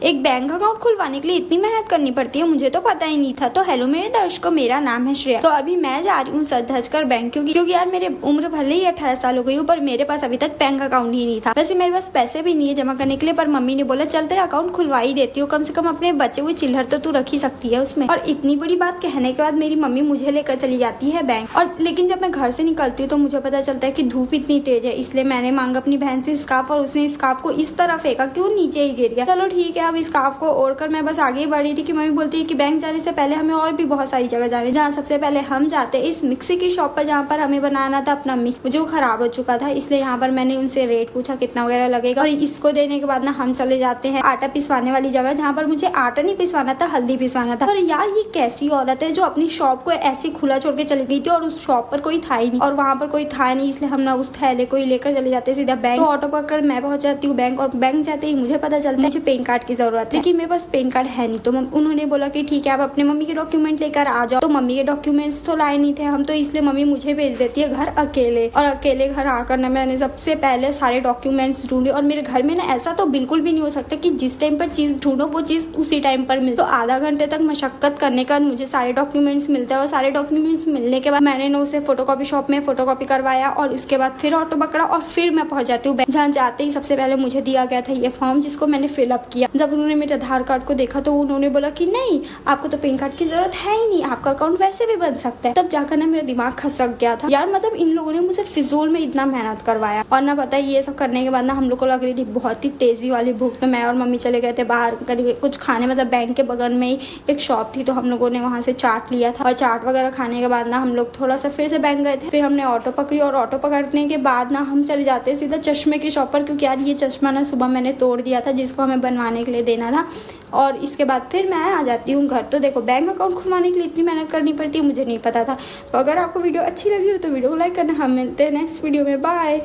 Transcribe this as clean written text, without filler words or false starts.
एक bank account खुलवाने के लिए इतनी मेहनत करनी पड़ती है, मुझे तो पता ही नहीं था। तो हेलो मेरे दर्शकों, मेरा नाम है श्रेया। तो अभी मैं जा रही हूँ सज धज कर बैंक, क्योंकि यार मेरे उम्र भले ही 18 साल हो गई हूँ, पर मेरे पास अभी तक बैंक अकाउंट ही नहीं था। वैसे मेरे पास पैसे भी नहीं है जमा करने के लिए, पर मम्मी ने बोला चल तेरा अकाउंट खुलवा ही देती हूँ, कम से कम अपने बचे हुए चिल्लर तो तू रख ही सकती है उसमें। और इतनी बड़ी बात कहने के बाद मेरी मम्मी मुझे लेकर चली जाती है बैंक। और लेकिन जब मैं घर से निकलती हूँ तो मुझे पता चलता है कि धूप इतनी तेज है, इसलिए मैंने मांगा अपनी बहन से स्कार्फ, और उसने स्कार्फ को इस तरह फेंका कि वो नीचे ही गिर गया। चलो ठीक है, अब स्कार्फ को ओढ़कर मैं बस आगे बढ़ रही थी कि मम्मी बोलती है कि बैंक जाने से पहले हमें और भी बहुत सारी जगह जाने, जहाँ सबसे पहले हम जाते इस मिक्सी की शॉप पर, जहाँ पर हमें बनाना था अपना मिक्स, जो खराब हो चुका था। इसलिए यहाँ पर मैंने उनसे रेट पूछा कितना वगैरह लगेगा, और इसको देने के बाद ना हम चले जाते हैं आटा पिसवाने वाली जगह, जहाँ पर मुझे आटा नहीं पिसवाना था, हल्दी पिसवाना था। और यार ये कैसी औरत है जो अपनी शॉप को ऐसे खुला छोड़ के चली गई थी, और उस शॉप पर कोई था ही नहीं, और वहाँ पर कोई था नहीं, इसलिए हम ना उस थैले को ही लेकर चले जाते सीधा बैंक। तो ऑटो पकड़ मैं पहुंच जाती हूँ बैंक, और बैंक जाते ही मुझे पता चलता है मुझे पैन कार्ड की जरूरत है, लेकिन मेरे पास पैन कार्ड है नहीं। तो उन्होंने बोला कि ठीक है आप अपने मम्मी के डॉक्यूमेंट लेकर आ जाओ। तो मम्मी के डॉक्यूमेंट्स तो लाए नहीं थे हम, तो इसलिए मम्मी मुझे भेज देती है घर अकेले। और अकेले घर आकर ना मैंने सबसे पहले सारे डॉक्यूमेंट्स ढूंढे, और मेरे घर में ना ऐसा तो बिल्कुल भी नहीं हो सकता कि जिस टाइम पर चीज ढूंढो वो चीज उसी टाइम पर मिले। तो आधा घंटे तक मशक्कत करने के बाद मुझे सारे डॉक्यूमेंट्स मिलते हैं, और सारे डॉक्यूमेंट्स मिलने के बाद मैंने ना उसे फोटोकॉपी शॉप में फोटोकॉपी करवाया, और उसके बाद फिर ऑटो पकड़ा, और फिर मैं पहुंच जाती हूँ बैंक। जहाँ जाते ही सबसे पहले मुझे दिया गया था ये फॉर्म, जिसको मैंने फिलअप किया। जब उन्होंने मेरे आधार कार्ड को देखा तो उन्होंने बोला कि नहीं आपको तो पैन कार्ड की जरूरत है ही नहीं, आपका अकाउंट वैसे भी बन सकता है। तब जाकर ना मेरा दिमाग खसक गया था यार, मतलब इन लोगों ने मुझे फिजूल में इतना मेहनत करवाया। और ना पता है ये सब करने के बाद ना हम लोग को लग रही थी बहुत ही तेजी वाली भूख, तो मैं और मम्मी चले गए थे बाहर कुछ खाने, मतलब बैंक के बगल में ही एक शॉप थी, तो हम लोगों ने वहाँ से चाट लिया था। और चाट वगैरह खाने के बाद ना हम लोग थोड़ा सा फिर से बैंक गए थे। फिर हमने ऑटो पकड़ी, और ऑटो पकड़ने के बाद ना हम चले जाते सीधा चश्मे की शॉप पर, क्योंकि यार ये चश्मा ना सुबह मैंने तोड़ दिया था, जिसको हमें बनवाने के लिए देना था। और इसके बाद फिर मैं आ जाती हूँ घर। तो देखो बैंक अकाउंट खुलवाने के लिए इतनी मेहनत करनी पड़ती है, मुझे नहीं पता था। तो अगर आपको वीडियो अच्छी लगी हो तो वीडियो को लाइक करना। हम मिलते हैं नेक्स्ट वीडियो में, बाय।